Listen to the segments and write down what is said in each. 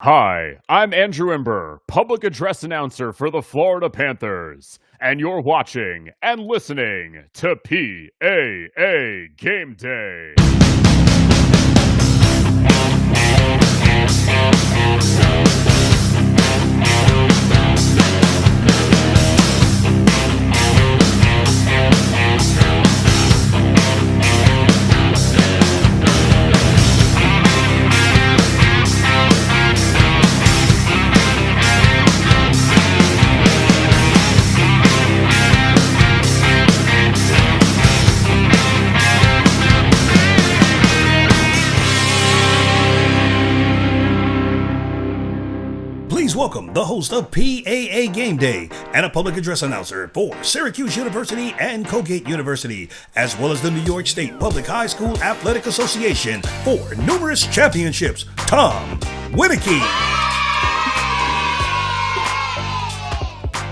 Hi, I'm Andrew Imber, public address announcer for the Florida Panthers, and you're watching and listening to PAA Game Day. Please welcome the host of PAA Game Day and a public address announcer for Syracuse University and Colgate University, as well as the New York State Public High School Athletic Association for numerous championships, Tom Winiecki.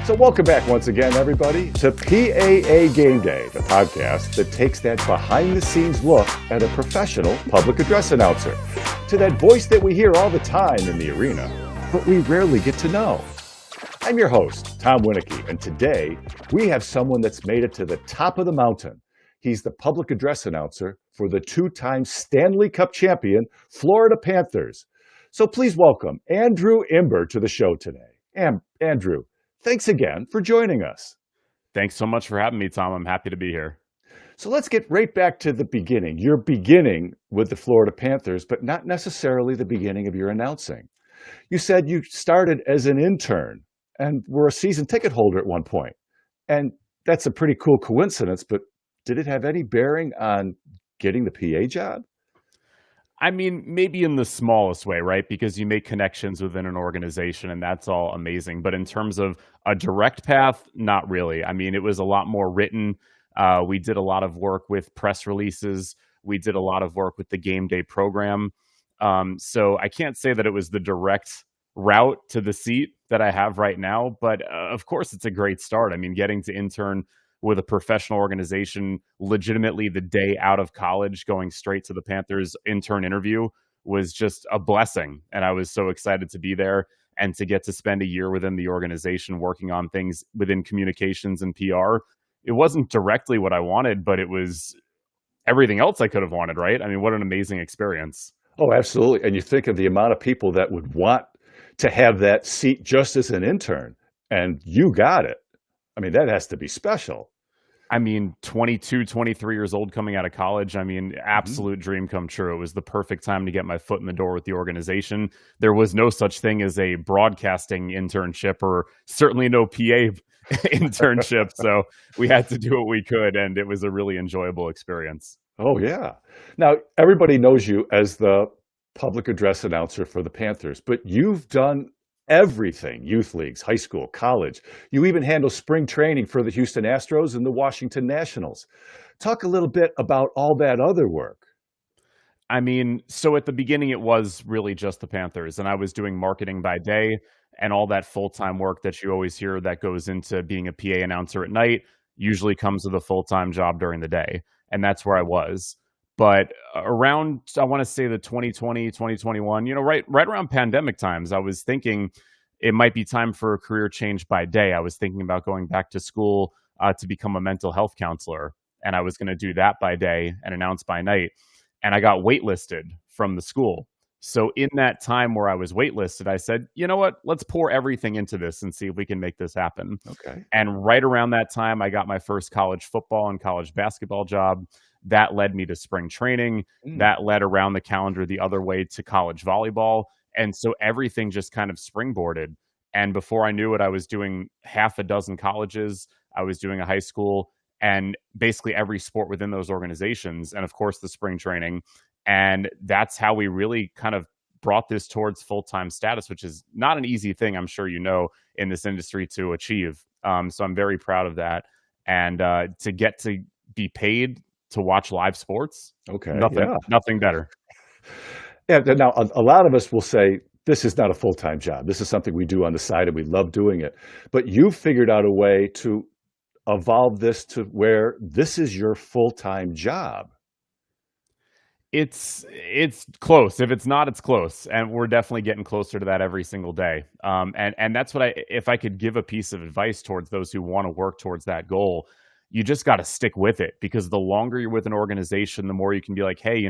So welcome back once again, everybody, to PAA Game Day, the podcast that takes that behind-the-scenes look at a professional public address announcer, to that voice that we hear all the time in the arena, but we rarely get to know. I'm your host, Tom Winiecki, and today we have someone that's made it to the top of the mountain. He's the public address announcer for the two-time Stanley Cup champion, Florida Panthers. So please welcome Andrew Imber to the show today. Andrew, thanks again for joining us. Thanks so much for having me, Tom. I'm happy to be here. So let's get right back to the beginning. You're beginning with the Florida Panthers, but not necessarily the beginning of your announcing. You said you started as an intern and were a season ticket holder at one point. And that's a pretty cool coincidence, but did it have any bearing on getting the PA job? I mean, maybe in the smallest way, right? Because you make connections within an organization and that's all amazing. But in terms of a direct path, not really. I mean, it was a lot more written. We did a lot of work with press releases. We did a lot of work with the game day program. So I can't say that it was the direct route to the seat that I have right now, but of course it's a great start. I mean, getting to intern with a professional organization legitimately the day out of college, going straight to the Panthers intern interview was just a blessing. And I was so excited to be there and to get to spend a year within the organization working on things within communications and PR. It wasn't directly what I wanted, but it was everything else I could have wanted, right? I mean, what an amazing experience. Oh, absolutely. And you think of the amount of people that would want to have that seat just as an intern, and you got it. I mean, that has to be special. I mean, 22, 23 years old coming out of college. I mean, absolute dream come true. It was the perfect time to get my foot in the door with the organization. There was no such thing as a broadcasting internship or certainly no PA internship. So we had to do what we could, and it was a really enjoyable experience. Oh, yeah. Now, everybody knows you as the public address announcer for the Panthers, but you've done everything: youth leagues, high school, college. You even handle spring training for the Houston Astros and the Washington Nationals. Talk a little bit about all that other work. I mean, so at the beginning, it was really just the Panthers, and I was doing marketing by day and all that full-time work that you always hear that goes into being a PA announcer at night usually comes with a full-time job during the day. And that's where I was. But around, I want to say the 2020, 2021, right around pandemic times, I was thinking it might be time for a career change by day. I was thinking about going back to school to become a mental health counselor. And I was going to do that by day and announce by night. And I got waitlisted from the school. So in that time where I was waitlisted, I said, you know what, let's pour everything into this and see if we can make this happen. Okay. And right around that time, I got my first college football and college basketball job. That led me to spring training. That led around the calendar the other way to college volleyball. And so everything just kind of springboarded. And before I knew it, I was doing half a dozen colleges. I was doing a high school and basically every sport within those organizations. And of course, the spring training. And that's how we really kind of brought this towards full-time status, which is not an easy thing, I'm sure you know, in this industry to achieve. So I'm very proud of that. And to get to be paid to watch live sports, nothing better. Yeah. Now, a lot of us will say, this is not a full-time job. This is something we do on the side and we love doing it. But you've figured out a way to evolve this to where this is your full-time job. It's close. If it's not, it's close, and we're definitely getting closer to that every single day. And that's what if I could give a piece of advice towards those who want to work towards that goal, you just got to stick with it because the longer you're with an organization, the more you can be like, hey,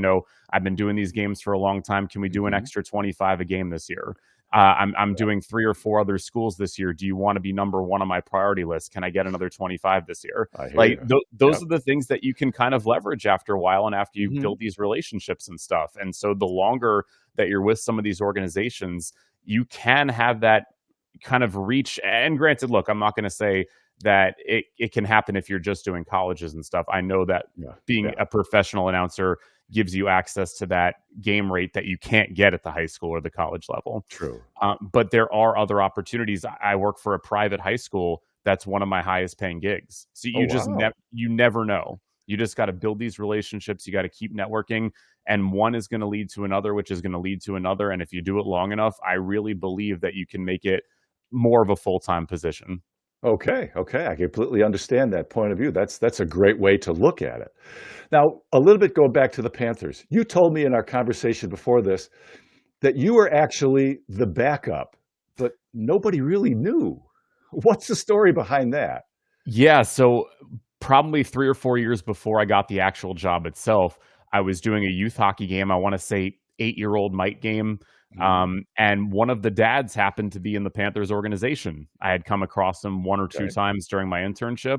I've been doing these games for a long time. Can we do an Hmm. extra 25 a game this year? I'm doing 3 or 4 other schools this year. Do you want to be number one on my priority list? Can I get another 25 this year? I hear Like you. those Yep. are the things that you can kind of leverage after a while and after you Hmm. build these relationships and stuff. And so the longer that you're with some of these organizations, you can have that kind of reach. And granted, look, I'm not going to say that it can happen if you're just doing colleges and stuff. I know that Yeah. being Yeah. a professional announcer gives you access to that game rate that you can't get at the high school or the college level. True. But there are other opportunities. I work for a private high school. That's one of my highest paying gigs. So Oh, you just wow. you never know. You just got to build these relationships. You got to keep networking, and one is going to lead to another, which is going to lead to another. And if you do it long enough, I really believe that you can make it more of a full time position. Okay, okay, I completely understand that point of view. That's a great way to look at it. Now, a little bit going back to the Panthers. You told me in our conversation before this that you were actually the backup, but nobody really knew. What's the story behind that? Yeah, so probably 3 or 4 years before I got the actual job itself, I was doing a youth hockey game, I wanna say 8-year-old mite game, Mhm. and one of the dads happened to be in the Panthers organization. I had come across him 1 or 2 Okay. times during my internship.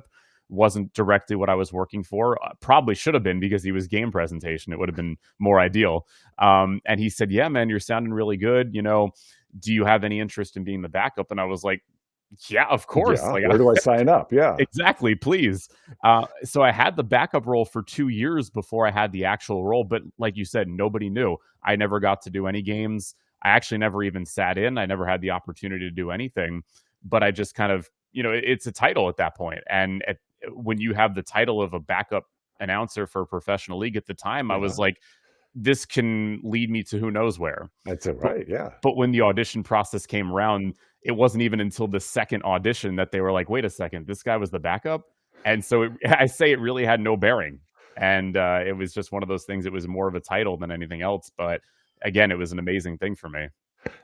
Wasn't directly what I was working for, probably should have been because he was game presentation, it would have been more ideal, and he said, "Yeah, man, you're sounding really good, do you have any interest in being the backup?" And I was like, "Yeah, of course, Yeah, like, where do I sign up? Yeah. exactly, please." So I had the backup role for 2 years before I had the actual role, but like you said, nobody knew. I never got to do any games. I actually never even sat in. I never had the opportunity to do anything, but I just kind of, it's a title at that point. And when you have the title of a backup announcer for a professional league at the time, I was Yeah. like, this can lead me to who knows where. That's it, But right, yeah. but when the audition process came around, it wasn't even until the second audition that they were like, "Wait a second, this guy was the backup?" And so I say it really had no bearing. And it was just one of those things. It was more of a title than anything else. But again, it was an amazing thing for me.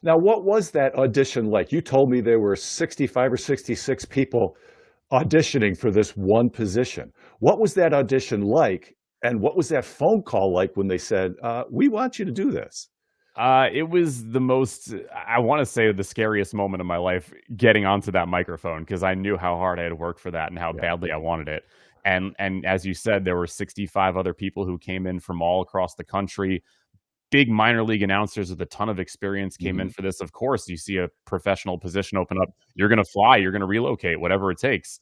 Now, what was that audition like? You told me there were 65 or 66 people auditioning for this one position. What was that audition like? And what was that phone call like when they said, we want you to do this? It was the most, I want to say, the scariest moment of my life getting onto that microphone because I knew how hard I had worked for that and how Yeah. badly I wanted it. And as you said, there were 65 other people who came in from all across the country. Big minor league announcers with a ton of experience came in Mhm. for this. Of course, you see a professional position open up, you're going to fly, you're going to relocate, whatever it takes.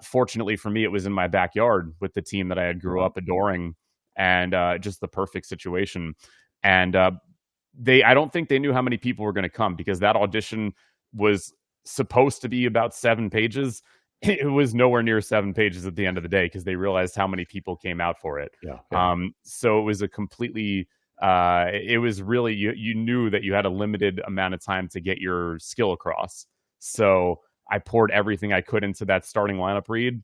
Fortunately for me, it was in my backyard with the team that I had grew Wow. up adoring, and just the perfect situation. And I don't think they knew how many people were going to come because that audition was supposed to be about 7 pages. It was nowhere near 7 pages at the end of the day because they realized how many people came out for it. Yeah. Yeah. So it was a completely it was really, you knew that you had a limited amount of time to get your skill across. So I poured everything I could into that starting lineup read,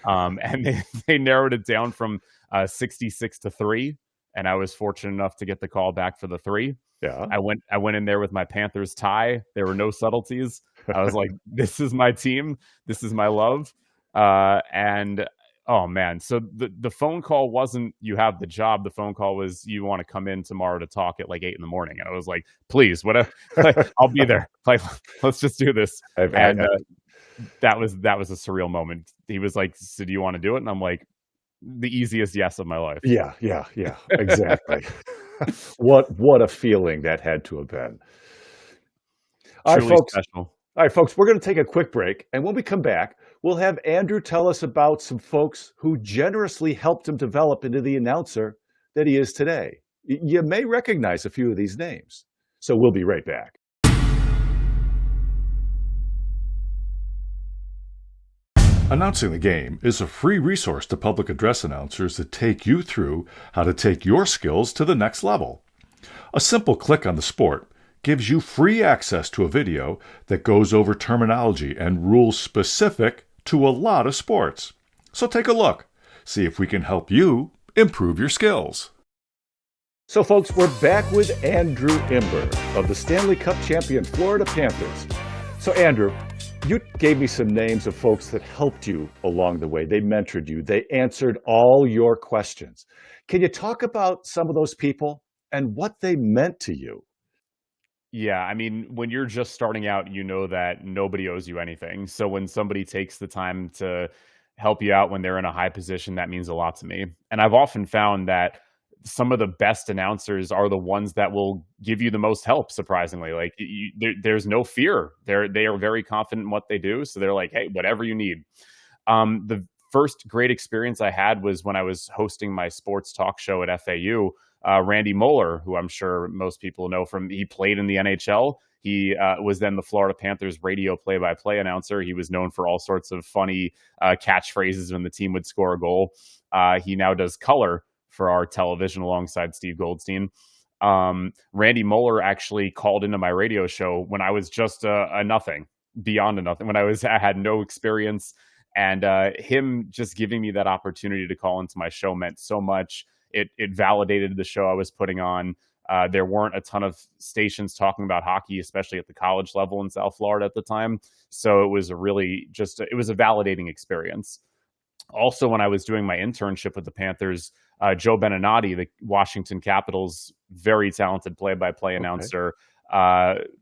and they narrowed it down from 66 to 3, and I was fortunate enough to get the call back for the 3. Yeah. I went in there with my Panthers tie. There were no subtleties. I was like, "This is my team. This is my love." And oh man, so the phone call wasn't "you have the job." The phone call was "you want to come in tomorrow to talk at like 8 in the morning." And I was like, "Please, whatever. Like, I'll be there. Like, let's just do this." And that was a surreal moment. He was like, "So do you want to do it?" And I'm like, "The easiest yes of my life." Yeah. Yeah. Yeah. Exactly. What a feeling that had to have been. All right, Truly folks. special. All right, folks, we're going to take a quick break. And when we come back, we'll have Andrew tell us about some folks who generously helped him develop into the announcer that he is today. You may recognize a few of these names. So we'll be right back. Announcing the Game is a free resource to public address announcers that take you through how to take your skills to the next level. A simple click on the sport gives you free access to a video that goes over terminology and rules specific to a lot of sports. So take a look. See if we can help you improve your skills. So, folks, we're back with Andrew Imber of the Stanley Cup champion Florida Panthers. So, Andrew, you gave me some names of folks that helped you along the way. They mentored you, they answered all your questions. Can you talk about some of those people and what they meant to you? Yeah, I mean, when you're just starting out, you know that nobody owes you anything. So when somebody takes the time to help you out when they're in a high position, that means a lot to me. And I've often found that some of the best announcers are the ones that will give you the most help. Surprisingly, like there's no fear. They are very confident in what they do, so they're like, "Hey, whatever you need." The first great experience I had was when I was hosting my sports talk show at FAU. Randy Moeller, who I'm sure most people know from, he played in the NHL. He was then the Florida Panthers radio play-by-play announcer. He was known for all sorts of funny catchphrases when the team would score a goal. He now does color for our television alongside Steve Goldstein. Randy Moeller actually called into my radio show when I was just a nothing, beyond a nothing, when I had no experience. And him just giving me that opportunity to call into my show meant so much. It validated the show I was putting on. There weren't a ton of stations talking about hockey, especially at the college level in South Florida at the time. So it was it was a validating experience. Also, when I was doing my internship with the Panthers, Joe Beninati, the Washington Capitals' very talented play-by-play Okay. announcer,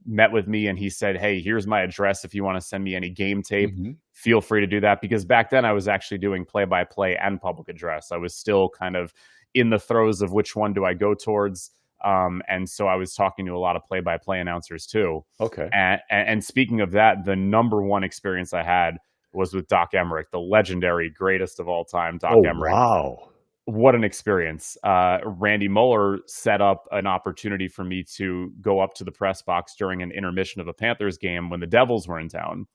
met with me and he said, "Hey, here's my address. If you want to send me any game tape, Hmm. feel free to do that." Because back then I was actually doing play-by-play and public address. I was still kind of in the throes of which one do I go towards. And so I was talking to a lot of play-by-play announcers too. Okay. And speaking of that, the number one experience I had was with Doc Emmerich, the legendary greatest of all time, Doc Oh, Emmerich. wow. What an experience. Randy Moeller set up an opportunity for me to go up to the press box during an intermission of a Panthers game when the Devils were in town.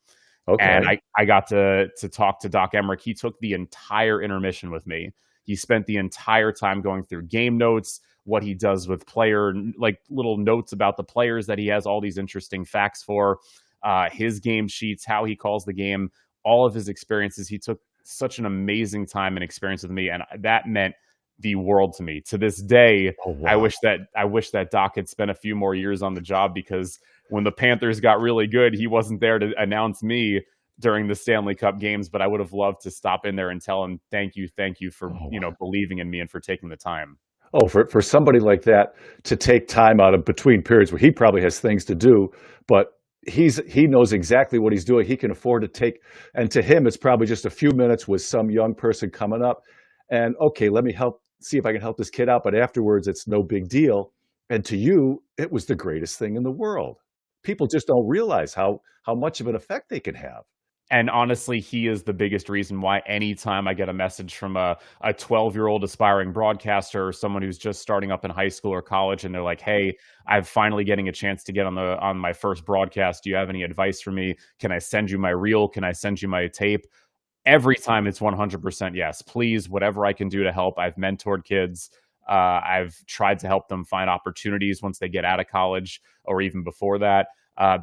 And Okay. I got to talk to Doc Emmerich. He took the entire intermission with me. He spent the entire time going through game notes, what he does with like little notes about the players that he has all these interesting facts for, his game sheets, how he calls the game, all of his experiences. He took such an amazing time and experience with me, and that meant the world to me. To this day, Oh, I wow. wish that Doc had spent a few more years on the job, because when the Panthers got really good, he wasn't there to announce me during the Stanley Cup games, but I would have loved to stop in there and tell him, thank you for, Oh, believing in me and for taking the time." oh, for somebody like that to take time out of between periods where he probably has things to do, but he knows exactly what he's doing. He can afford to take, and to him, it's probably just a few minutes with some young person coming up, and okay, let me help see if I can help this kid out. But afterwards, it's no big deal. And to you, it was the greatest thing in the world. People just don't realize how much of an effect they can have. And honestly, he is the biggest reason why anytime I get a message from a 12-year-old aspiring broadcaster or someone who's just starting up in high school or college, and they're like, "Hey, I'm finally getting a chance to get on my first broadcast. Do you have any advice for me? Can I send you my reel? Can I send you my tape?" Every time it's 100% yes. Please, whatever I can do to help. I've mentored kids. I've tried to help them find opportunities once they get out of college or even before that,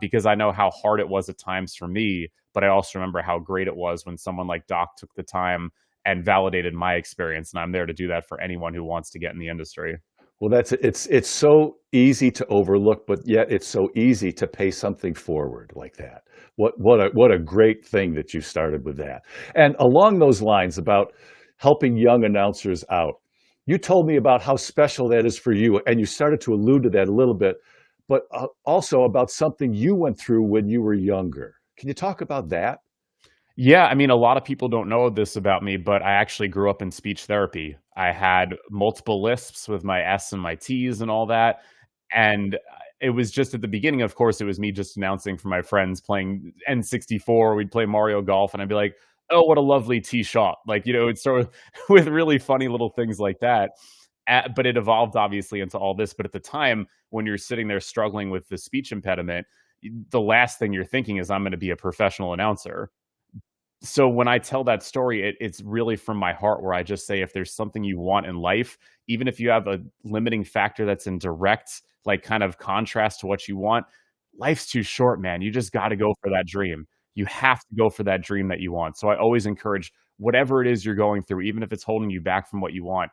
because I know how hard it was at times for me. But I also remember how great it was when someone like Doc took the time and validated my experience. And I'm there to do that for anyone who wants to get in the industry. Well, it's so easy to overlook, but yet it's so easy to pay something forward like that. What a great thing that you started with that. And along those lines about helping young announcers out, you told me about how special that is for you, and you started to allude to that a little bit, but also about something you went through when you were younger. Can you talk about that? Yeah, I mean, a lot of people don't know this about me, but I actually grew up in speech therapy. I had multiple lisps with my S and my T's and all that. And it was just at the beginning, of course, it was me just announcing for my friends playing N64. We'd play Mario Golf, and I'd be like, "Oh, what a lovely tee shot." Like, it's sort of with really funny little things like that. But it evolved obviously into all this. But at the time, when you're sitting there struggling with the speech impediment, the last thing you're thinking is, I'm going to be a professional announcer. So when I tell that story, it's really from my heart, where I just say, if there's something you want in life, even if you have a limiting factor that's in direct, like, kind of contrast to what you want, life's too short, man. You just got to go for that dream. You have to go for that dream that you want. So I always encourage, whatever it is you're going through, even if it's holding you back from what you want,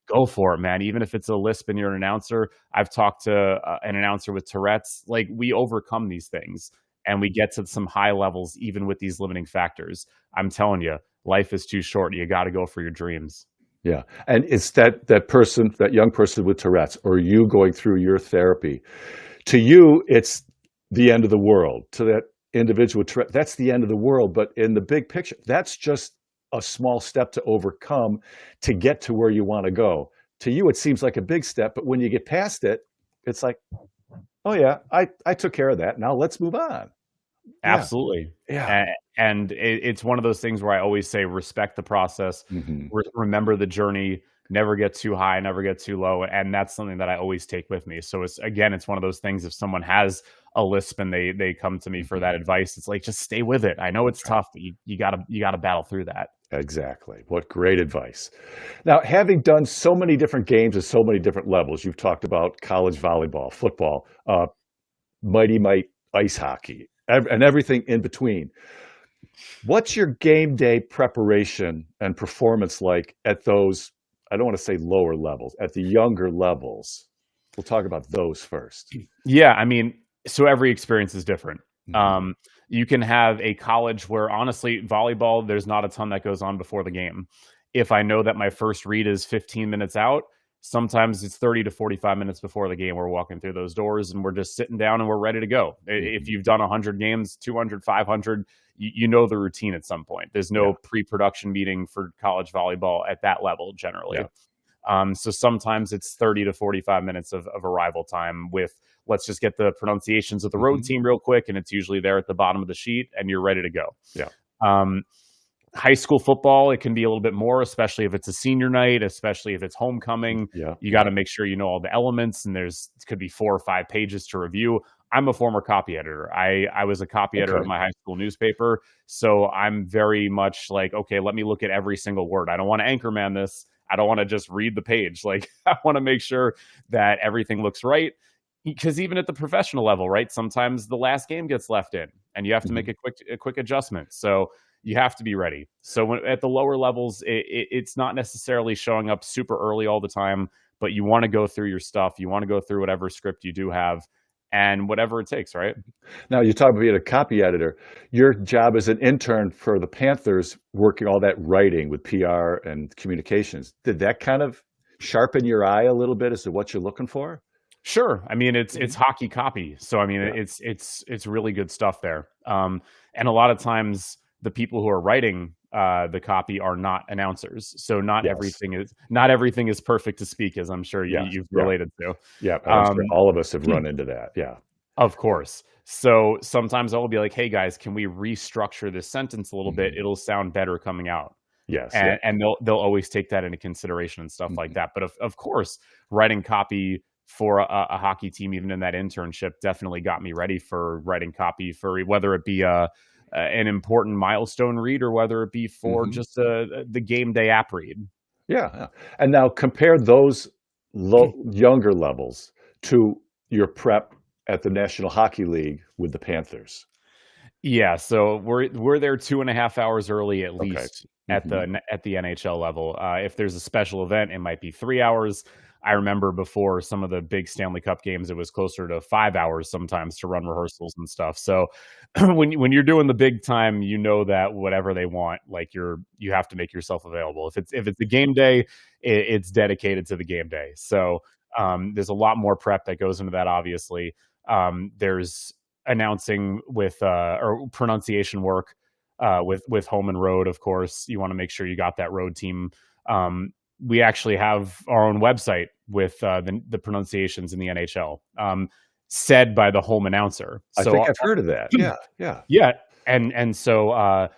go for it, man. Even if it's a lisp and you're an announcer, I've talked to an announcer with Tourette's. Like, we overcome these things and we get to some high levels, even with these limiting factors. I'm telling you, life is too short. You got to go for your dreams. Yeah. And it's that person, that young person with Tourette's, or you going through your therapy. To you, it's the end of the world. To that individual with Tourette's, that's the end of the world. But in the big picture, that's just a small step to overcome to get to where you want to go. To you, it seems like a big step, but when you get past it, it's like, oh yeah, I took care of that. Now let's move on. Absolutely. Yeah. And it's one of those things where I always say, respect the process, Mm-hmm. remember the journey, never get too high, never get too low. And that's something that I always take with me. So it's one of those things. If someone has a lisp and they come to me for that advice, it's like, just stay with it. I know it's tough, but you gotta battle through that. Exactly. What great advice. Now, having done so many different games at so many different levels, you've talked about college volleyball, football, Mighty Might ice hockey, and everything in between. What's your game day preparation and performance like at those, I don't want to say lower levels, at the younger levels? We'll talk about those first. Yeah, I mean, so every experience is different. Mhm. You can have a college where, honestly, volleyball, there's not a ton that goes on before the game. If I know that my first read is 15 minutes out, sometimes it's 30 to 45 minutes before the game. We're walking through those doors and we're just sitting down and we're ready to go. If Mhm. you've done 100 games, 200, 500, you know the routine at some point. There's no Yeah. pre-production meeting for college volleyball at that level generally. Yeah. So sometimes it's 30 to 45 minutes of arrival time with, let's just get the pronunciations of the road Mhm. team real quick. And it's usually there at the bottom of the sheet and you're ready to go. Yeah. Um, High school football, it can be a little bit more, especially if it's a senior night, especially if it's homecoming. Yeah. You got to make sure you know all the elements, and it could be 4 or 5 pages to review. I'm a former copy editor. I was a copy editor at Okay. my high school newspaper, so I'm very much like, okay, let me look at every single word. I don't want to anchorman this. I don't want to just read the page. Like, I want to make sure that everything looks right. Because even at the professional level, right? Sometimes the last game gets left in, and you have to make Mhm. a quick adjustment. So you have to be ready. So at the lower levels, it's not necessarily showing up super early all the time, but you want to go through your stuff. You want to go through whatever script you do have and whatever it takes, right? Now, you talk about being a copy editor. Your job as an intern for the Panthers, working all that writing with PR and communications, did that kind of sharpen your eye a little bit as to what you're looking for? Sure. I mean, it's Mhm. hockey copy, so I mean, Yeah. it's really good stuff there. And a lot of times, the people who are writing the copy are not announcers, so Yes. not everything is perfect to speak, as I'm sure Yes. you've Yeah. related to. Yeah. And I'm sure Um, all of us have run into that. Yeah. Of course. So sometimes I'll be like, "Hey guys, can we restructure this sentence a little bit? Mhm. It'll sound better coming out." Yes. Yeah. And they'll always take that into consideration and stuff like Mhm. that. But of course, writing copy for a hockey team, even in that internship, definitely got me ready for writing copy for whether it be an important milestone read or whether it be for Mhm. just the game day app read. Yeah. Yeah. And now compare those younger levels to your prep at the National Hockey League with the Panthers. Yeah, so we're there 2.5 hours early at Okay. least Mhm. at the NHL level. If there's a special event, it might be 3 hours. I remember before some of the big Stanley Cup games, it was closer to 5 hours sometimes to run rehearsals and stuff. So when you're doing the big time, you know that whatever they want, like you have to make yourself available. If it's a game day, it's dedicated to the game day. So there's a lot more prep that goes into that. Obviously, there's announcing with or pronunciation work with home and road. Of course, you want to make sure you got that road team. We actually have our own website with the pronunciations in the NHL, said by the home announcer. I So think I've heard of that. Yeah. Yeah. yeah, and so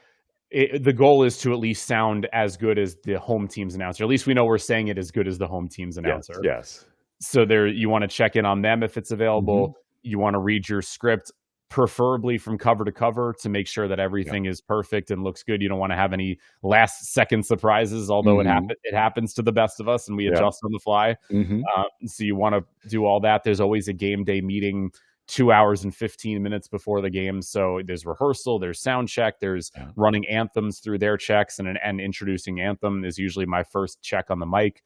the goal is to at least sound as good as the home team's announcer. At least we know we're saying it as good as the home team's Yes. announcer. Yes. So there, you want to check in on them if it's Mhm. available. You want to read your script, preferably from cover to cover, to make sure that Yeah. everything is perfect and looks good. You don't want to have any last second surprises, although Mhm. it happens to the best of us, and we Yeah. adjust on the fly. Mhm. So you want to do all that. There's always a game day meeting 2 hours and 15 minutes before the game. So there's rehearsal, there's sound check, there's Yeah. running anthems through their checks, and introducing anthem is usually my first check on the mic.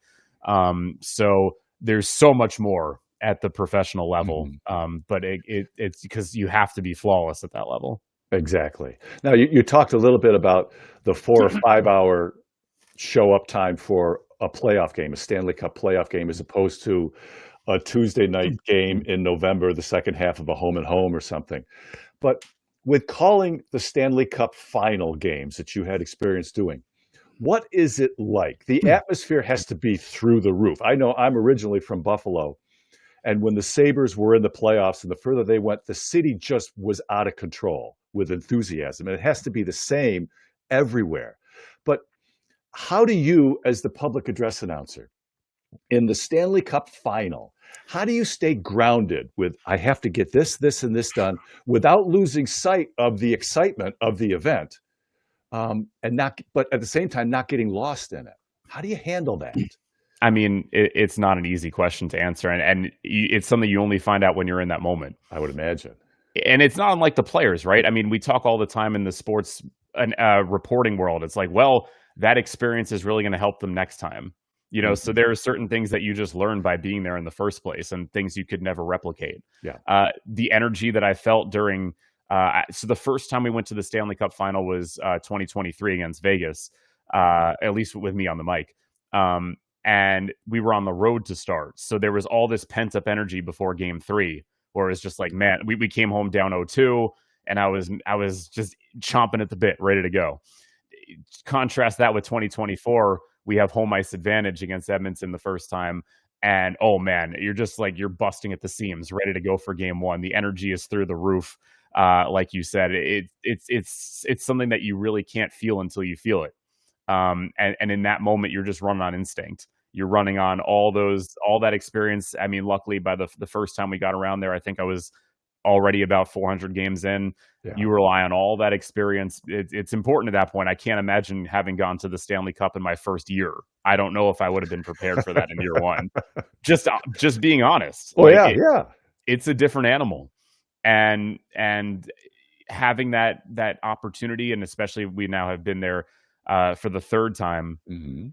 So there's so much more at the professional level, Mhm. but it's because you have to be flawless at that level. Exactly. Now, you talked a little bit about the 4 or 5 hour show up time for a playoff game, a Stanley Cup playoff game, as opposed to a Tuesday night game in November, the second half of a home and home or something. But with calling the Stanley Cup final games that you had experience doing, what is it like? The atmosphere has to be through the roof. I know I'm originally from Buffalo, and when the Sabres were in the playoffs and the further they went, the city just was out of control with enthusiasm. And it has to be the same everywhere. But how do you, as the public address announcer, in the Stanley Cup final, how do you stay grounded with, I have to get this, this, and this done without losing sight of the excitement of the event, and not, but at the same time, not getting lost in it? How do you handle that? I mean, it's not an easy question to answer, and it's something you only find out when you're in that moment. I would imagine. And it's not unlike the players, right? I mean, we talk all the time in the sports and reporting world. It's like, well, that experience is really going to help them next time. So Mhm. there are certain things that you just learn by being there in the first place, and things you could never replicate. Yeah. The energy that I felt during, so the first time we went to the Stanley Cup final was 2023 against Vegas, at least with me on the mic. And we were on the road to start. So there was all this pent up energy before game 3, where it's just like, man, we came home down 0-2, and I was just chomping at the bit, ready to go. Contrast that with 2024, we have home ice advantage against Edmonton the first time, and oh man, you're just like, you're busting at the seams, ready to go for game 1. The energy is through the roof. Like you said, it's something that you really can't feel until you feel it. And in that moment, you're just running on instinct. You're running on all that experience. I mean, luckily, by the first time we got around there, I think I was already about 400 games in. Yeah. You rely on all that experience. It's important at that point. I can't imagine having gone to the Stanley Cup in my first year. I don't know if I would have been prepared for that in year one. Just being honest. Oh, Like, yeah, yeah. it's a different animal, and having that opportunity, and especially we now have been there for the third time. Mhm.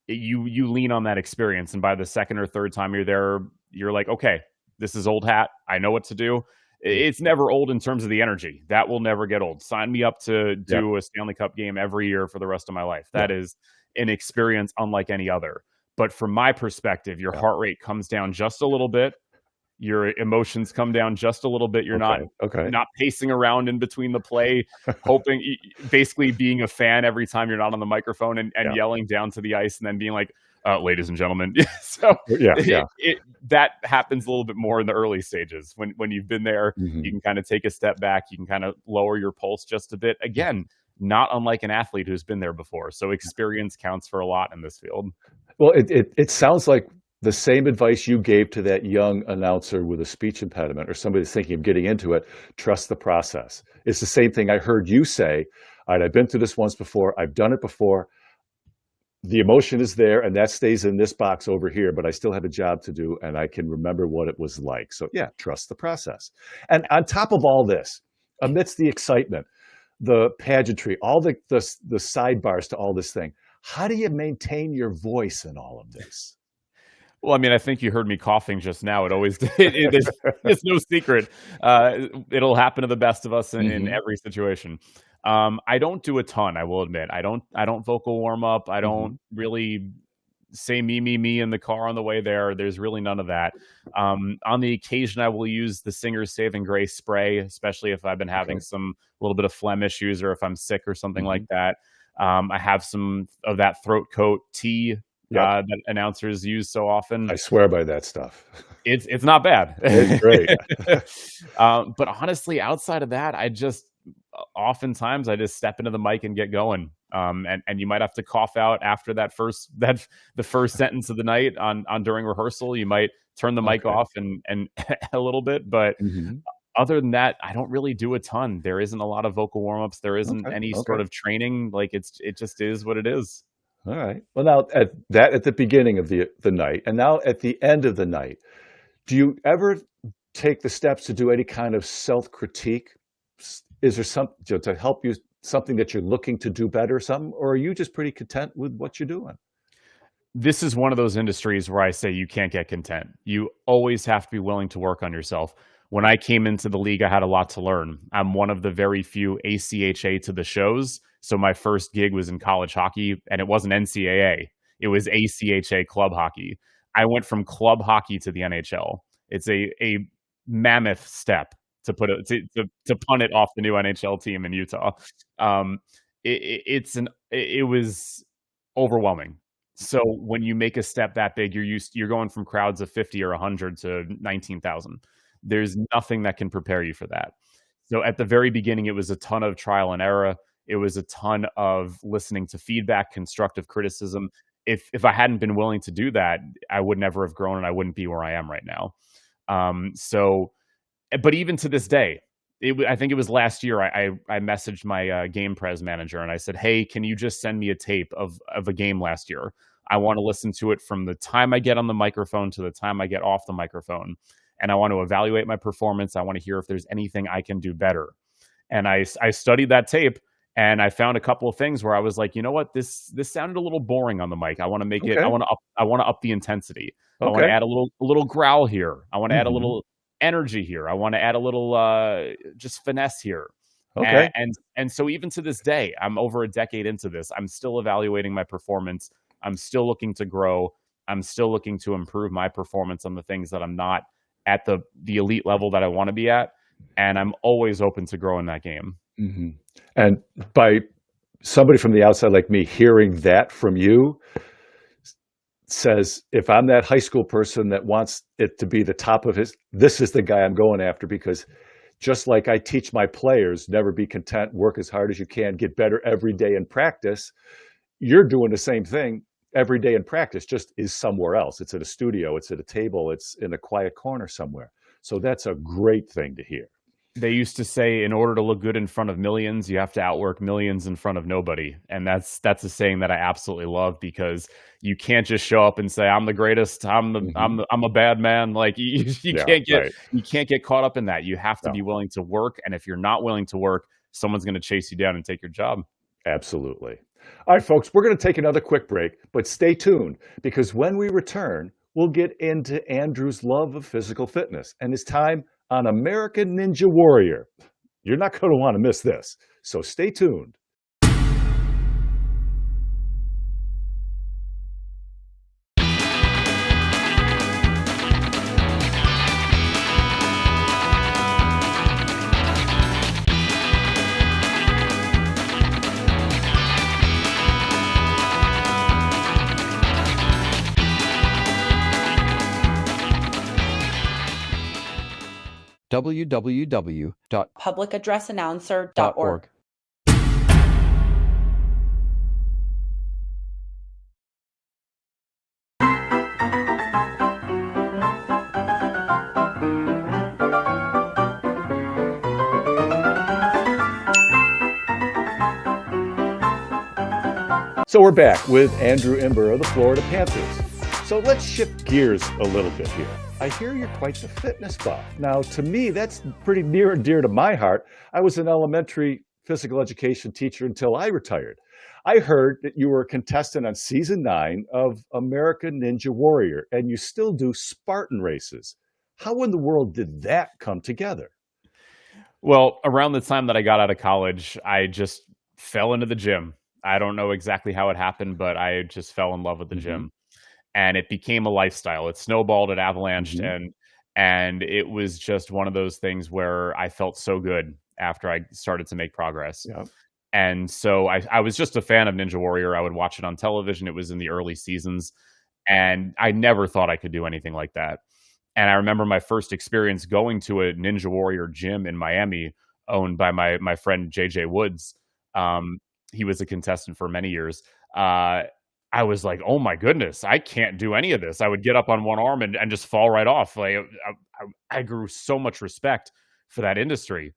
You lean on that experience, and by the second or third time you're there, you're like, okay, this is old hat. I know what to do. It's never old in terms of the energy. That will never get old. Sign me up to Yeah. do a Stanley Cup game every year for the rest of my life. Yeah. That is an experience unlike any other. But from my perspective, your Yeah. heart rate comes down just a little bit. Your emotions come down just a little bit. You're Okay. not pacing around in between the play, hoping, basically being a fan every time you're not on the microphone, and Yeah. yelling down to the ice, and then being like, ladies and gentlemen. So Yeah, yeah. that happens a little bit more in the early stages. When you've been there, Mhm. you can kind of take a step back. You can kind of lower your pulse just a bit. Again, not unlike an athlete who's been there before. So experience counts for a lot in this field. Well, it sounds like the same advice you gave to that young announcer with a speech impediment, or somebody that's thinking of getting into it: trust the process. It's the same thing I heard you say. All right, I've been through this once before. I've done it before. The emotion is there, and that stays in this box over here, but I still have a job to do, and I can remember what it was like. So yeah, trust the process. And on top of all this, amidst the excitement, the pageantry, all the sidebars to all this thing, how do you maintain your voice in all of this? Well, I mean, I think you heard me coughing just now. It always there's no secret. It'll happen to the best of us in Mhm. every situation. I don't do a ton, I will admit. I don't vocal warm up. I don't Mhm. really say me in the car on the way there. There's really none of that. On the occasion, I will use the Singer's Saving Grace spray, especially if I've been having Okay. some little bit of phlegm issues, or if I'm sick or something like Mhm. that. I have some of that throat coat tea Yep. that announcers use so often. I swear by that stuff. It's not bad. It's great. But honestly, outside of that, oftentimes I just step into the mic and get going. And you might have to cough out after the first sentence of the night on during rehearsal. You might turn the mic Okay. off and a little bit, but Mhm. other than that, I don't really do a ton. There isn't a lot of vocal warm-ups. There isn't Okay, any okay. sort of training. Like, it just is what it is. All right. Well, now at the beginning of the night, and now at the end of the night, do you ever take the steps to do any kind of self-critique? Is there some, to help you, something that you're looking to do better or something, or are you just pretty content with what you're doing? This is one of those industries where I say you can't get content. You always have to be willing to work on yourself. When I came into the league, I had a lot to learn. I'm one of the very few ACHA to the shows. So my first gig was in college hockey, and it wasn't NCAA. It was ACHA club hockey. I went from club hockey to the NHL. It's a mammoth step to punt it off the new NHL team in Utah. Um, it was overwhelming. So when you make a step that big, you're going from crowds of 50 or 100 to 19,000. There's nothing that can prepare you for that. So at the very beginning, it was a ton of trial and error. It was a ton of listening to feedback, constructive criticism. If I hadn't been willing to do that, I would never have grown and I wouldn't be where I am right now. But even to this day, I think it was last year. I messaged my game pres manager and I said, "Hey, can you just send me a tape of a game last year? I want to listen to it from the time I get on the microphone to the time I get off the microphone, and I want to evaluate my performance. I want to hear if there's anything I can do better." And I studied that tape and I found a couple of things where I was like, you know what, this sounded a little boring on the mic. I want to make it. Okay. I want to up the intensity. I want to Okay. add a little growl here. I want to add a Mhm. little energy here. I want to add a little just finesse here. Okay. And so even to this day, I'm over a decade into this. I'm still evaluating my performance. I'm still looking to grow. I'm still looking to improve my performance on the things that I'm not at the elite level that I want to be at. And I'm always open to growing that game. Mhm. And by somebody from the outside like me hearing that from you says, if I'm that high school person that wants it to be the top of his, this is the guy I'm going after, because just like I teach my players, never be content, work as hard as you can, get better every day in practice, you're doing the same thing every day in practice, just is somewhere else. It's at a studio, it's at a table, it's in a quiet corner somewhere. So that's a great thing to hear. They used to say, in order to look good in front of millions, you have to outwork millions in front of nobody. And that's a saying that I absolutely love, because you can't just show up and say, I'm the greatest, Mhm. I'm a bad man. Like you Yeah, can't get right. you can't get caught up in that. You have to No, be willing to work. And if you're not willing to work, someone's going to chase you down and take your job. absolutely. All right, folks, we're going to take another quick break, but stay tuned, because when we return, we'll get into Andrew's love of physical fitness and his time on American Ninja Warrior. You're not going to want to miss this. So stay tuned. publicaddressannouncer.org. So we're back with Andrew Imber of the Florida Panthers. So let's shift gears a little bit here. I hear you're quite the fitness buff. Now, to me, that's pretty near and dear to my heart. I was an elementary physical education teacher until I retired. I heard that you were a contestant on season 9 of American Ninja Warrior, and you still do Spartan races. How in the world did that come together? Well, around the time that I got out of college, I just fell into the gym. I don't know exactly how it happened, but I just fell in love with the Hmm. gym. And it became a lifestyle. It snowballed, it avalanched, Hmm. and it was just one of those things where I felt so good after I started to make progress. Yeah. And so I was just a fan of Ninja Warrior. I would watch it on television. It was in the early seasons, and I never thought I could do anything like that. And I remember my first experience going to a Ninja Warrior gym in Miami, owned by my friend JJ Woods. Um, he was a contestant for many years. Uh, I was like, "Oh my goodness, I can't do any of this." I would get up on one arm and just fall right off. Like I grew so much respect for that industry.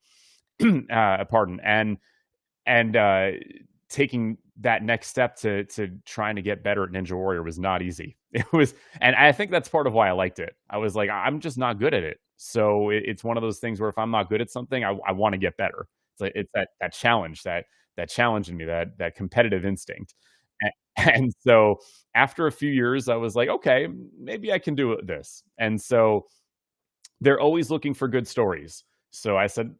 Pardon. And taking that next step to trying to get better at Ninja Warrior was not easy. It was, and I think that's part of why I liked it. I was like, I'm just not good at it. So it's one of those things where if I'm not good at something, I want to get better. It's like it's that challenge that challenge in me, that competitive instinct. And so after a few years, I was like, okay, maybe I can do this. And so they're always looking for good stories. So I said,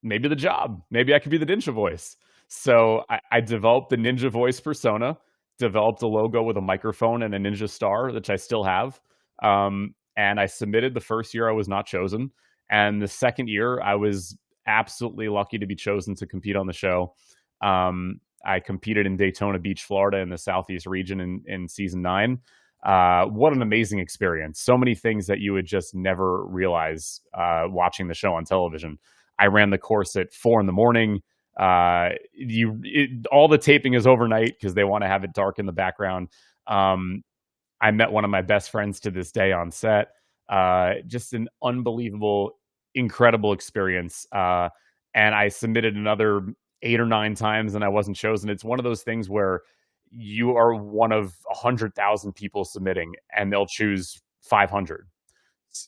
maybe the job. Maybe I could be the ninja voice. So I developed the ninja voice persona, developed a logo with a microphone and a ninja star, which I still have. And I submitted the first year I was not chosen. And the second year I was absolutely lucky to be chosen to compete on the show. I competed in Daytona Beach, Florida in the Southeast region in season 9. What an amazing experience. So many things that you would just never realize watching the show on television. I ran the course at 4 in the morning. All the taping is overnight because they want to have it dark in the background. I met one of my best friends to this day on set. Just an unbelievable, incredible experience. And I submitted another 8 or 9 times and I wasn't chosen. It's one of those things where you are one of 100,000 people submitting and they'll choose 500.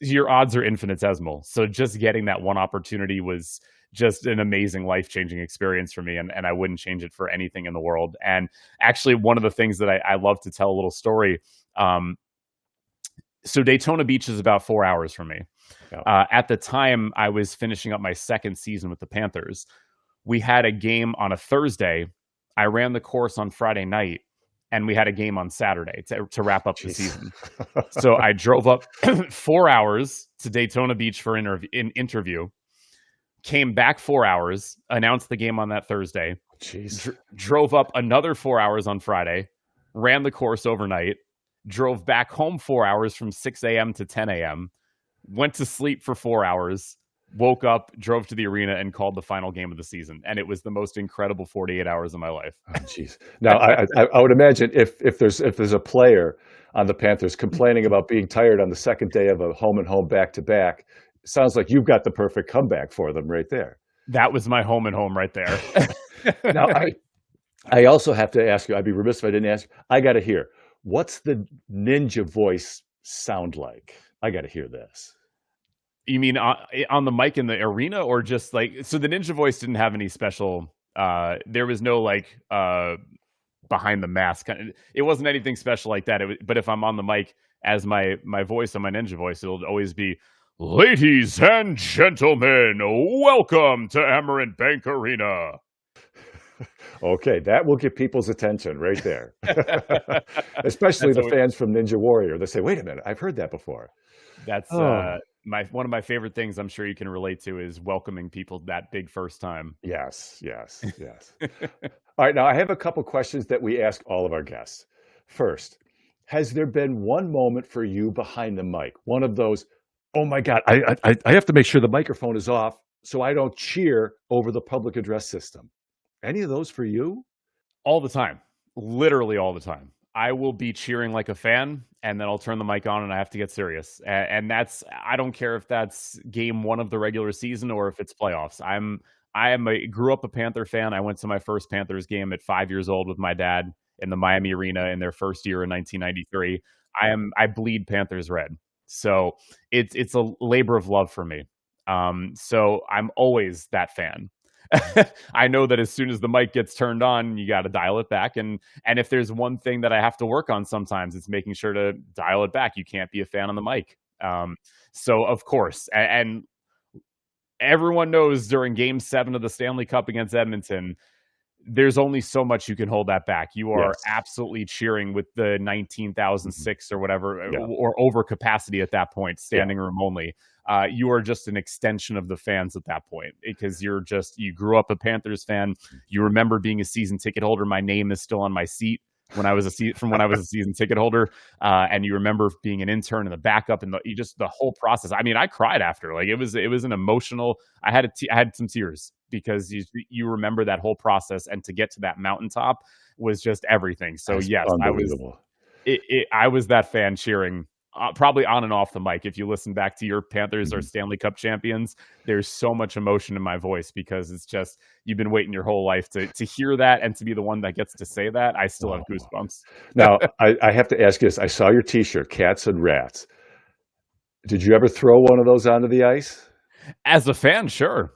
Your odds are infinitesimal. So just getting that one opportunity was just an amazing life-changing experience for me. And I wouldn't change it for anything in the world. And actually, one of the things that I love to tell a little story. So Daytona Beach is about 4 hours from me. Yeah. At the time, I was finishing up my second season with the Panthers. We had a game on a Thursday. I ran the course on Friday night, and we had a game on Saturday to wrap up the season. So I drove up 4 hours to Daytona Beach for an interview, came back 4 hours, announced the game on that Thursday, drove up another 4 hours on Friday, ran the course overnight, drove back home 4 hours from 6 a.m. to 10 a.m., went to sleep for 4 hours, woke up, drove to the arena, and called the final game of the season. And it was the most incredible 48 hours of my life. Oh, jeez. Now, I would imagine if there's a player on the Panthers complaining about being tired on the second day of a home and home back to back, sounds like you've got the perfect comeback for them right there. That was my home and home right there. Now, I also have to ask you, I'd be remiss if I didn't ask, I got to hear, what's the ninja voice sound like? I got to hear this. You mean on the mic in the arena, or just like, so the ninja voice didn't have any special, there was no like behind the mask. It wasn't anything special like that. But if I'm on the mic as my voice on my ninja voice, it'll always be, ladies and gentlemen, welcome to Amarant Bank Arena. Okay, that will get people's attention right there. Especially the fans from Ninja Warrior. They say, wait a minute, I've heard that before. That's one of my favorite things, I'm sure you can relate to, is welcoming people that big first time. Yes. All right, now I have a couple questions that we ask all of our guests. First, has there been one moment for you behind the mic? One of those, oh my God, I have to make sure the microphone is off so I don't cheer over the public address system. Any of those for you? All the time. Literally all the time. I will be cheering like a fan, and then I'll turn the mic on and I have to get serious. And that's, I don't care if that's game 1 of the regular season or if it's playoffs. I grew up a Panther fan. I went to my first Panthers game at 5 years old with my dad in the Miami Arena in their first year in 1993. I bleed Panthers red. So it's a labor of love for me. So I'm always that fan. I know that as soon as the mic gets turned on, you got to dial it back. And if there's one thing that I have to work on sometimes, it's making sure to dial it back. You can't be a fan on the mic. So of course, and everyone knows during Game 7 of the Stanley Cup against Edmonton, there's only so much you can hold that back. You are absolutely cheering with the 19,006 or whatever, or over capacity at that point, standing room only. You are just an extension of the fans at that point, because you grew up a Panthers fan. You remember being a season ticket holder. My name is still on my seat when I was a season ticket holder. And you remember being an intern and the backup and the whole process. I mean, I cried after. Like it was an emotional. I had some tears because you remember that whole process, and to get to that mountaintop was just everything. So That's yes, unbelievable. I was that fan cheering. Probably on and off the mic. If you listen back to your Panthers or Stanley Cup champions, there's so much emotion in my voice, because it's just, you've been waiting your whole life to hear that, and to be the one that gets to say that. I still have goosebumps. Now, I have to ask you this. I saw your T-shirt, Cats and Rats. Did you ever throw one of those onto the ice? As a fan, sure.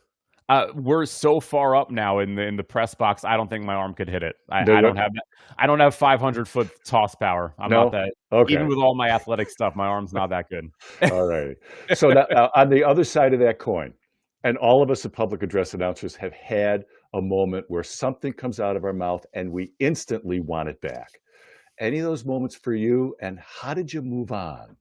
We're so far up now in the press box. I don't think my arm could hit it. No, I no, don't have that. I don't have 500-foot toss power. I'm not no? that. Even Okay. with all my athletic stuff, my arm's not that good. All right. So now, on the other side of that coin, and all of us as public address announcers have had a moment where something comes out of our mouth and we instantly want it back. Any of those moments for you, and how did you move on?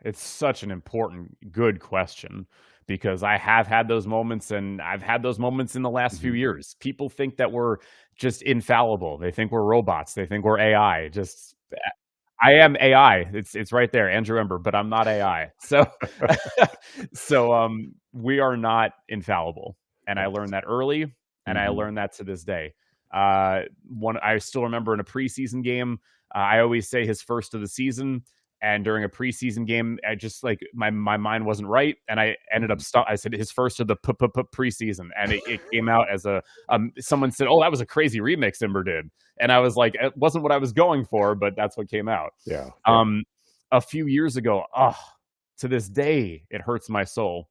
It's such an important, good question because I have had those moments and I've had those moments in the last few Mhm. years. People think that we're just infallible. They think we're robots. They think we're AI. Just I am AI. It's right there, Andrew Imber, but I'm not AI. So we are not infallible. And I learned that early and I Mhm. learned that to this day. One I still remember in a preseason game, I always say his first of the season. And during a preseason game, I just like my mind wasn't right, and I ended up Mhm. I said his first of the preseason, and it came out as a someone said, "Oh, that was a crazy remix Imber did," and I was like, "It wasn't what I was going for, but that's what came out." Yeah, yeah. Um, a few years ago, to this day, it hurts my soul.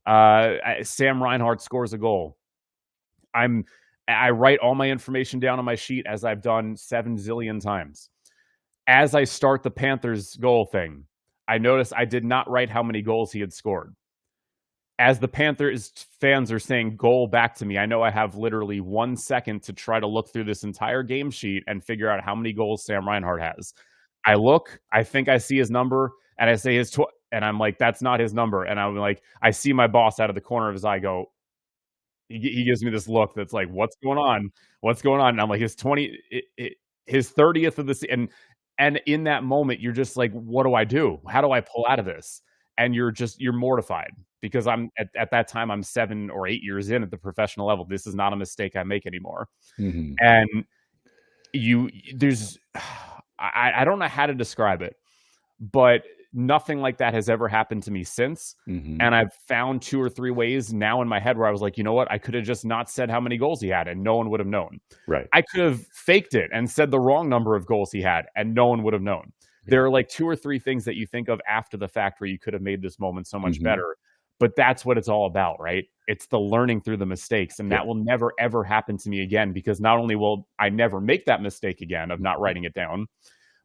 Sam Reinhart scores a goal. I'm I write all my information down on my sheet as I've done 7 zillion times. As I start the Panthers goal thing, I notice I did not write how many goals he had scored. As the Panthers fans are saying goal back to me, I know I have literally 1 second to try to look through this entire game sheet and figure out how many goals Sam Reinhart has. I look, I think I see his number, and I say and I'm like, "That's not his number," and I'm like, I see my boss out of the corner of his eye go, he gives me this look that's like, "What's going on? What's going on?" And I'm like, his 30th of the se and in that moment, you're just like, "What do I do? How do I pull out of this?" And you're mortified because I'm at that time, I'm 7 or 8 years in at the professional level. This is not a mistake I make anymore. Mhm. And you there's I don't know how to describe it, but nothing like that has ever happened to me since, Mhm. and I've found 2 or 3 ways now in my head where I was like, "You know what? I could have just not said how many goals he had, and no one would have known." Right. I could have faked it and said the wrong number of goals he had, and no one would have known. Yeah. There are, like, 2 or 3 things that you think of after the fact where you could have made this moment so much Mhm. better, but that's what it's all about, right? It's the learning through the mistakes, and Yeah. that will never, ever happen to me again because not only will I never make that mistake again of not Mhm. writing it down,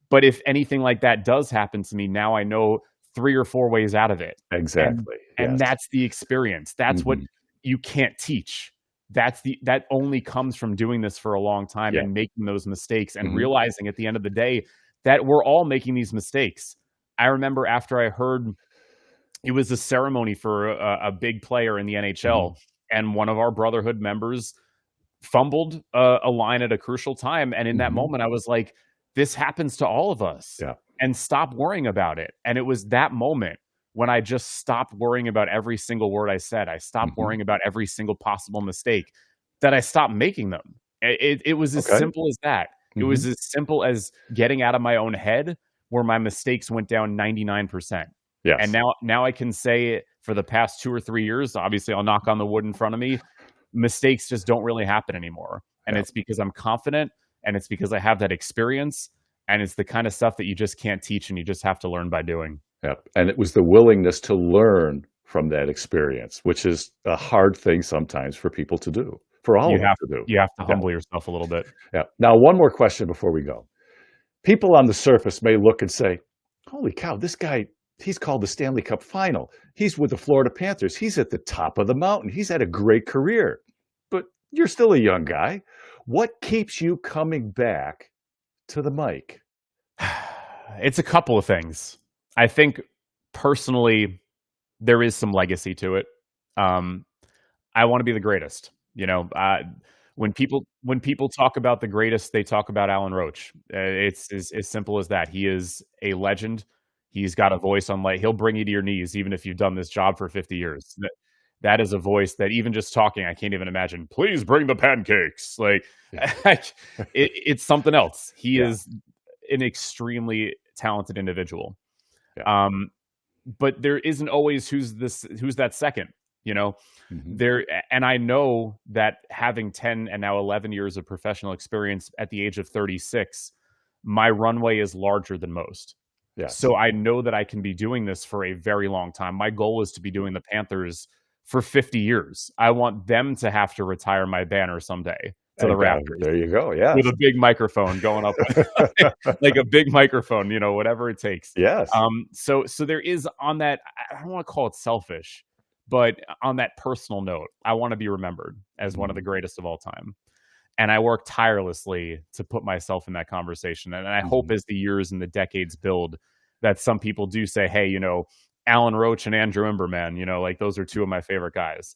but if anything like that does happen to me, now I know 3 or 4 ways out of it. And Exactly. and Yes. that's the experience. That's what Mhm. you can't teach. That only comes from doing this for a long time Yeah. and making those mistakes and Mhm. realizing at the end of the day that we're all making these mistakes. I remember after I heard it was a ceremony for a big player in the Mhm. NHL, and one of our brotherhood members fumbled a line at a crucial time, and in that Mhm. moment, I was like, "This happens to all of us, Yeah. and stop worrying about it." And it was that moment when I just stopped worrying about every single word I said. I stopped Mhm. worrying about every single possible mistake, that I stopped making them. It was as Okay. simple as that. It was Mhm. as simple as getting out of my own head where my mistakes went down 99%. And Yes. now I can say for the past 2 or 3 years, obviously, I'll knock on the wood in front of me, mistakes just don't really happen anymore. And Yeah. it's because I'm confident and it's because I have that experience and it's the kind of stuff that you just can't teach and you just have to learn by doing. Yeah. And it was the willingness to learn from that experience, which is a hard thing sometimes for people to do, for all You of us have to do. you have to Yeah. humble yourself a little bit. Yeah. Now, one more question before we go. People on the surface may look and say, holy cow, this guy, he's called the Stanley Cup final. He's with the Florida Panthers. He's at the top of the mountain. He's had a great career. But you're still a young guy. What keeps you coming back to the mic? It's a couple of things. I think personally there is some legacy to it. Um, I want to be the greatest. When people talk about the greatest, they talk about Alan Roach. It's as simple as that. He is a legend. He's got a voice on like he'll bring you to your knees, even if you've done this job for 50 years. That is a voice that even just talking, I can't even imagine. Please bring the pancakes. Like Yeah. it's something else. He Yeah. is an extremely talented individual. Yeah. Um, but there isn't always who's that second, you know? Mhm. There and I know that having 10 and now 11 years of professional experience at the age of 36, my runway is larger than most. Yes. So I know that I can be doing this for a very long time. My goal is to be doing the Panthers for 50 years. I want them to have to retire my banner someday to the And, rafters there you go. Yes. with a big microphone going up, like a big microphone, whatever it takes. Yes. So there is on that. I don't want to call it selfish, but on that personal note, I want to be remembered as one of the greatest of all time. And I work tirelessly to put myself in that conversation. And I hope as the years and the decades build that some people do say, hey, Alan Roach and Andrew Imber, man, like those are two of my favorite guys.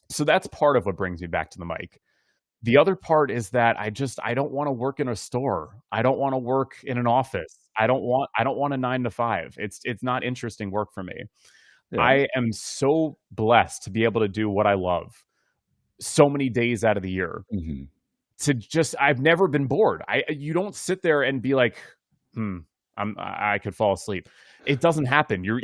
So that's part of what brings me back to the mic. The other part is that I don't want to work in a store. I don't want to work in an office. I don't want a 9 to 5. It's not interesting work for me. Yeah. I am so blessed to be able to do what I love so many days out of the year. I've never been bored. You don't sit there and be like, I could fall asleep. It doesn't happen. You're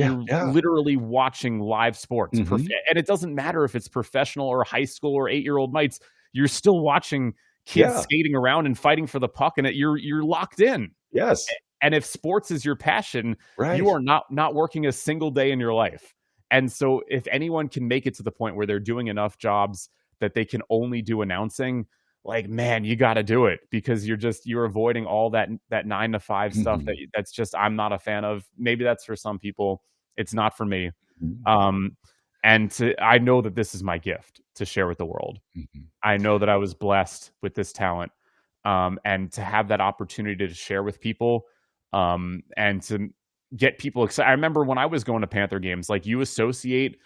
literally watching live sports. And it doesn't matter if it's professional or high school or 8-year-old mites. You're still watching kids skating around and fighting for the puck, and you're locked in. Yes. And if sports is your passion, you are not working a single day in your life. And so if anyone can make it to the point where they're doing enough jobs that they can only do announcing, like, man, you got to do it, because you're avoiding all that 9 to 5 stuff that's just, I'm not a fan of. Maybe that's for some people. It's not for me. I know that this is my gift to share with the world. I know that I was blessed with this talent, and to have that opportunity to share with people, and to get people excited. I remember when I was going to Panther games, like, you associate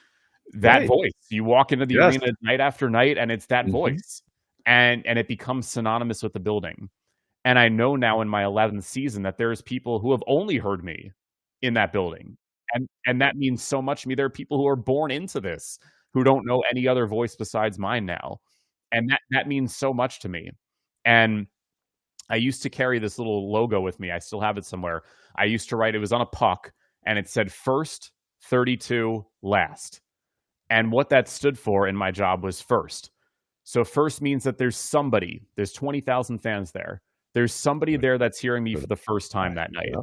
that voice. You walk into the arena night after night, and it's that voice, and it becomes synonymous with the building. And I know now in my 11th season that there's people who have only heard me in that building. And that means so much to me. There are people who are born into this who don't know any other voice besides mine now. And that means so much to me. And I used to carry this little logo with me. I still have it somewhere. I used to write, it was on a puck, and it said first, 32, last. And what that stood for in my job was first. So first means that there's 20,000 fans there. There's somebody there that's hearing me for the first time that night.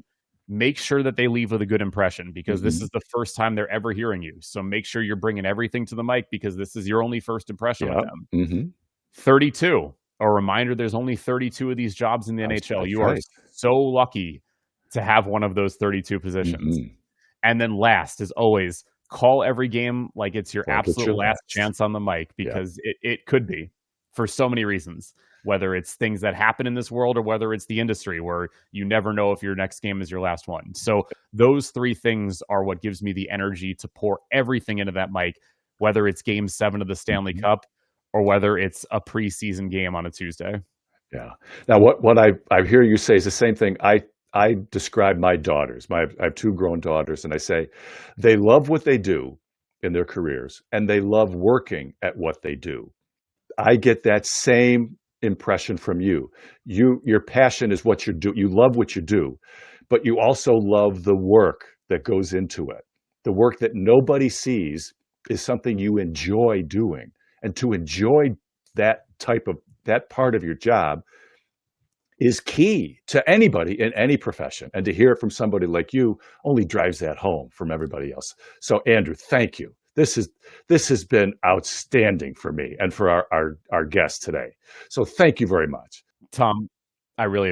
Make sure that they leave with a good impression, because this is the first time they're ever hearing you. So make sure you're bringing everything to the mic, because this is your only first impression with them. 32, a reminder there's only 32 of these jobs in the NHL. You are so lucky to have one of those 32 positions. And then last is always call every game like it's your absolute last chance on the mic, because it could be, for so many reasons. Whether it's things that happen in this world, or whether it's the industry where you never know if your next game is your last one. So those three things are what gives me the energy to pour everything into that mic, whether it's Game 7 of the Stanley Cup, or whether it's a preseason game on a Tuesday. Yeah. Now, what I hear you say is the same thing. I describe my daughters. I have 2 grown daughters, and I say they love what they do in their careers, and they love working at what they do. I get that same impression from you. Your passion is what you do. You love what you do, but you also love the work that goes into it. The work that nobody sees is something you enjoy doing. And to enjoy that part of your job is key to anybody in any profession. And to hear it from somebody like you only drives that home from everybody else. So Andrew, thank you. This has been outstanding for me and for our guest today. So thank you very much. Tom, I really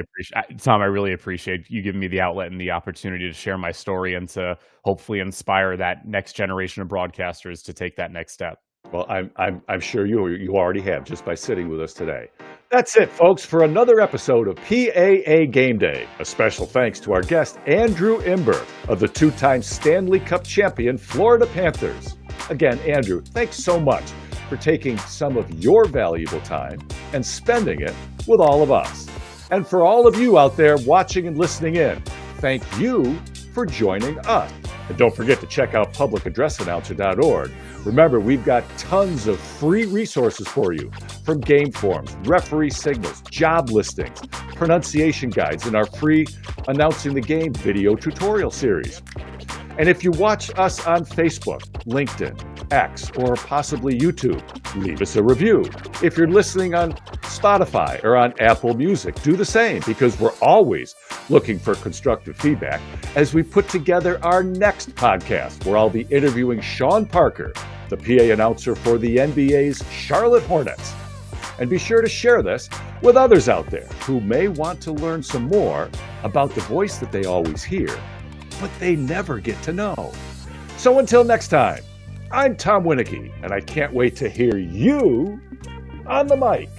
appreciate you giving me the outlet and the opportunity to share my story, and to hopefully inspire that next generation of broadcasters to take that next step. Well, I'm sure you already have, just by sitting with us today. That's it, folks, for another episode of PAA Game Day. A special thanks to our guest, Andrew Imber, of the 2-time Stanley Cup champion Florida Panthers. Again, Andrew, thanks so much for taking some of your valuable time and spending it with all of us. And for all of you out there watching and listening in, thank you for joining us. And don't forget to check out publicaddressannouncer.org. Remember, we've got tons of free resources for you, from game forms, referee signals, job listings, pronunciation guides, and our free Announcing the Game video tutorial series. And if you watch us on Facebook, LinkedIn, X, or possibly YouTube, leave us a review. If you're listening on Spotify or on Apple Music, do the same, because we're always looking for constructive feedback as we put together our next podcast, where I'll be interviewing Sean Parker, the PA announcer for the NBA's Charlotte Hornets. And be sure to share this with others out there who may want to learn some more about the voice that they always hear, but they never get to know. So until next time, I'm Tom Winiecki, and I can't wait to hear you on the mic.